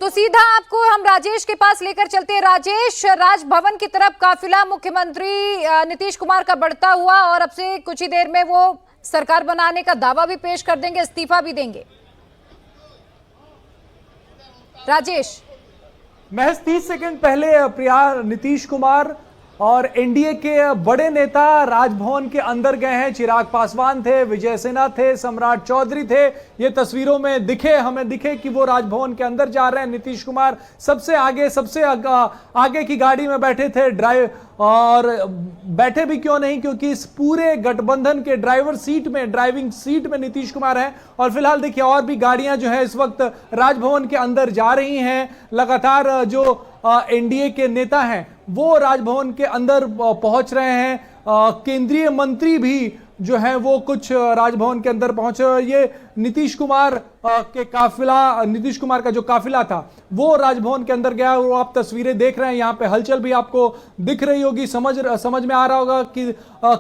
तो सीधा आपको हम राजेश के पास लेकर चलते हैं। राजेश, राजभवन की तरफ काफिला मुख्यमंत्री नीतीश कुमार का बढ़ता हुआ और अब से कुछ ही देर में वो सरकार बनाने का दावा भी पेश कर देंगे, इस्तीफा भी देंगे। राजेश, महज 30 सेकंड पहले प्रिया, नीतीश कुमार और एनडीए के बड़े नेता राजभवन के अंदर गए हैं। चिराग पासवान थे, विजय सिन्हा थे, सम्राट चौधरी थे। ये तस्वीरों में हमें दिखे कि वो राजभवन के अंदर जा रहे हैं। नीतीश कुमार सबसे आगे की गाड़ी में बैठे थे। और बैठे भी क्यों नहीं, क्योंकि इस पूरे गठबंधन के ड्राइविंग सीट में नीतीश कुमार हैं। और फिलहाल देखिए, और भी गाड़ियां जो है इस वक्त राजभवन के अंदर जा रही हैं। लगातार जो एनडीए के नेता हैं वो राजभवन के अंदर पहुंच रहे हैं। केंद्रीय मंत्री भी जो है वो कुछ राजभवन के अंदर पहुंचे। ये नीतीश कुमार का जो काफिला था वो राजभवन के अंदर गया। वो आप तस्वीरें देख रहे हैं, यहाँ पे हलचल भी आपको दिख रही होगी। समझ में आ रहा होगा कि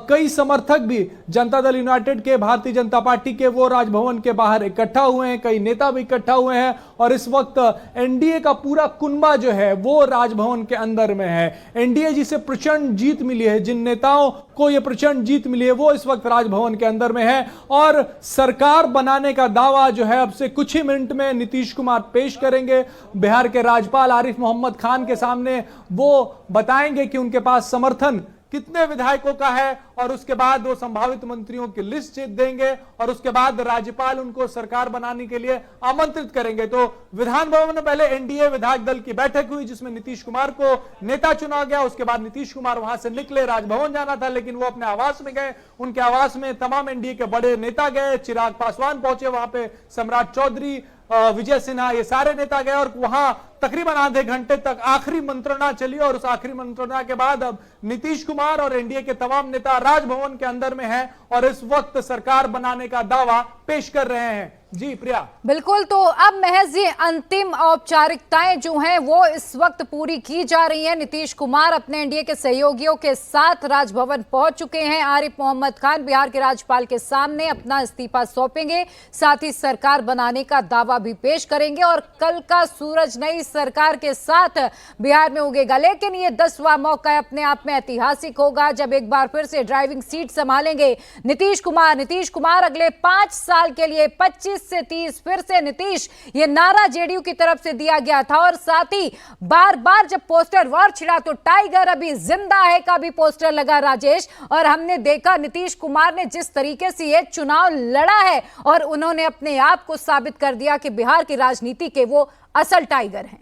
कई समर्थक भी जनता दल यूनाइटेड के, भारतीय जनता पार्टी के, वो राजभवन के बाहर इकट्ठा हुए हैं। कई नेता भी इकट्ठा हुए हैं और इस वक्त एनडीए का पूरा कुनबा जो है वो राजभवन के अंदर में है। एनडीए जिसे प्रचंड जीत मिली है, जिन नेताओं को यह प्रचंड जीत मिली है, वो इस वक्त राजभवन के अंदर में है और सरकार बनाने का दावा जो है अब से कुछ ही मिनट में नीतीश कुमार पेश करेंगे। बिहार के राज्यपाल आरिफ मोहम्मद खान के सामने वो बताएंगे कि उनके पास समर्थन कितने विधायकों का है और उसके बाद वो संभावित मंत्रियों की लिस्ट देंगे और उसके बाद राज्यपाल उनको सरकार बनाने के लिए आमंत्रित करेंगे। तो विधान भवन में पहले एनडीए विधायक दल की बैठक हुई जिसमें नीतीश कुमार को नेता चुना गया। उसके बाद नीतीश कुमार वहां से निकले, राजभवन जाना था लेकिन वो अपने आवास में गए। उनके आवास में तमाम एनडीए के बड़े नेता गए। चिराग पासवान पहुंचे वहां पे, सम्राट चौधरी, विजय सिन्हा, ये सारे नेता गए और वहां तकरीबन आधे घंटे तक आखिरी मंत्रणा चली। और उस आखिरी मंत्रणा के बाद अब नीतीश कुमार और एनडीए के तमाम नेता राजभवन के अंदर में हैं और इस वक्त सरकार बनाने का दावा पेश कर रहे हैं। जी प्रिया, बिल्कुल। तो अब महज ये अंतिम औपचारिकताएं जो हैं वो इस वक्त पूरी की जा रही हैं। नीतीश कुमार अपने एनडीए के सहयोगियों के साथ राजभवन पहुंच चुके हैं। आरिफ मोहम्मद खान बिहार के राज्यपाल के सामने अपना इस्तीफा सौंपेंगे, साथ ही सरकार बनाने का दावा भी पेश करेंगे और कल का सूरज नई सरकार के साथ बिहार में उगेगा। लेकिन ये 10वां मौका अपने आप में ऐतिहासिक होगा जब एक बार फिर से ड्राइविंग सीट संभालेंगे नीतीश कुमार अगले 5 साल के लिए 25 से 30 फिर से नीतीश, ये नारा जेडीयू की तरफ से दिया गया था। और साथ ही बार बार जब पोस्टर वॉर छिड़ा तो टाइगर अभी जिंदा है का भी पोस्टर लगा राजेश। और हमने देखा नीतीश कुमार ने जिस तरीके से ये चुनाव लड़ा है और उन्होंने अपने आप को साबित कर दिया कि बिहार की राजनीति के वो असल टाइगर हैं।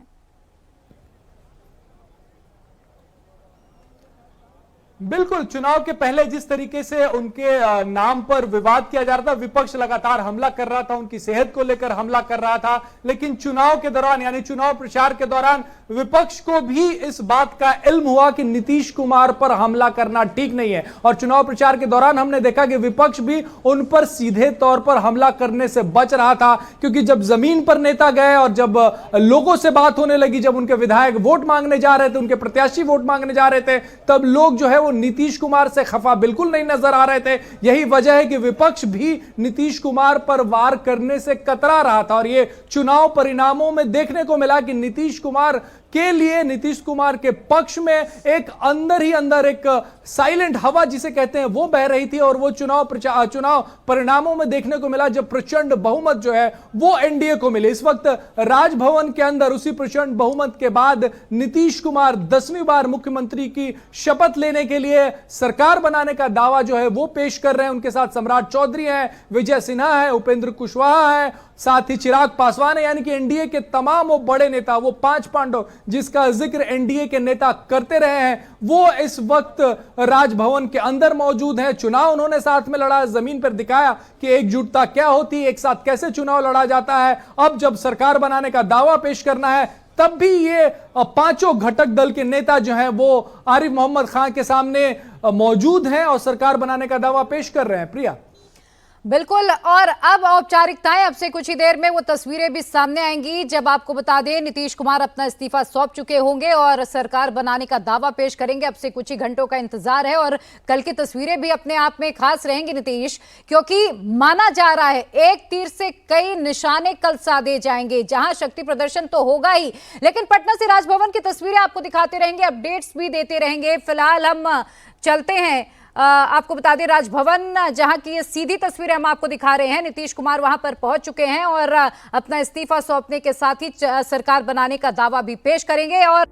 बिल्कुल, चुनाव के पहले जिस तरीके से उनके नाम पर विवाद किया जा रहा था, विपक्ष लगातार हमला कर रहा था, उनकी सेहत को लेकर हमला कर रहा था। लेकिन चुनाव के दौरान यानी चुनाव प्रचार के दौरान विपक्ष को भी इस बात का इल्म हुआ कि नीतीश कुमार पर हमला करना ठीक नहीं है। और चुनाव प्रचार के दौरान हमने देखा कि विपक्ष भी उन पर सीधे तौर पर हमला करने से बच रहा था, क्योंकि जब जमीन पर नेता गए और जब लोगों से बात होने लगी, जब उनके विधायक वोट मांगने जा रहे थे, उनके प्रत्याशी वोट मांगने जा रहे थे, तब लोग जो है वो नीतीश कुमार से खफा बिल्कुल नहीं नजर आ रहे थे। यही वजह है कि विपक्ष भी नीतीश कुमार पर वार करने से कतरा रहा था। और ये चुनाव परिणामों में देखने को मिला कि नीतीश कुमार के लिए, नीतीश कुमार के पक्ष में एक अंदर ही अंदर एक साइलेंट हवा जिसे कहते हैं वो बह रही थी। और वो चुनाव परिणामों में देखने को मिला जब प्रचंड बहुमत जो है वो एनडीए को मिले। इस वक्त राजभवन के अंदर उसी प्रचंड बहुमत के बाद नीतीश कुमार 10वीं बार मुख्यमंत्री की शपथ लेने के लिए सरकार बनाने का दावा जो है वो पेश कर रहे हैं। उनके साथ सम्राट चौधरी हैं, विजय सिन्हा है, उपेंद्र कुशवाहा है, साथ ही चिराग पासवान है। यानी कि एनडीए के तमाम वो बड़े नेता, वो 5 पांडव जिसका जिक्र एनडीए के नेता करते रहे हैं, वो इस वक्त राजभवन के अंदर मौजूद हैं। चुनाव उन्होंने साथ में लड़ा, जमीन पर दिखाया कि एकजुटता क्या होती है, एक साथ कैसे चुनाव लड़ा जाता है। अब जब सरकार बनाने का दावा पेश करना है तब भी ये 5 घटक दल के नेता जो हैं वो आरिफ मोहम्मद खान के सामने मौजूद हैं और सरकार बनाने का दावा पेश कर रहे हैं। प्रिया, बिल्कुल। और अब औपचारिकताएं, अब से कुछ ही देर में वो तस्वीरें भी सामने आएंगी जब आपको बता दें नीतीश कुमार अपना इस्तीफा सौंप चुके होंगे और सरकार बनाने का दावा पेश करेंगे। अब से कुछ ही घंटों का इंतजार है और कल की तस्वीरें भी अपने आप में खास रहेंगी नीतीश, क्योंकि माना जा रहा है एक तीर से कई निशाने कल साधे जाएंगे। जहां शक्ति प्रदर्शन तो होगा ही, लेकिन पटना से राजभवन की तस्वीरें आपको दिखाते रहेंगे, अपडेट्स भी देते रहेंगे। फिलहाल हम चलते हैं, आपको बता दें राजभवन, जहां की ये सीधी तस्वीरें हम आपको दिखा रहे हैं। नीतीश कुमार वहां पर पहुंच चुके हैं और अपना इस्तीफा सौंपने के साथ ही सरकार बनाने का दावा भी पेश करेंगे। और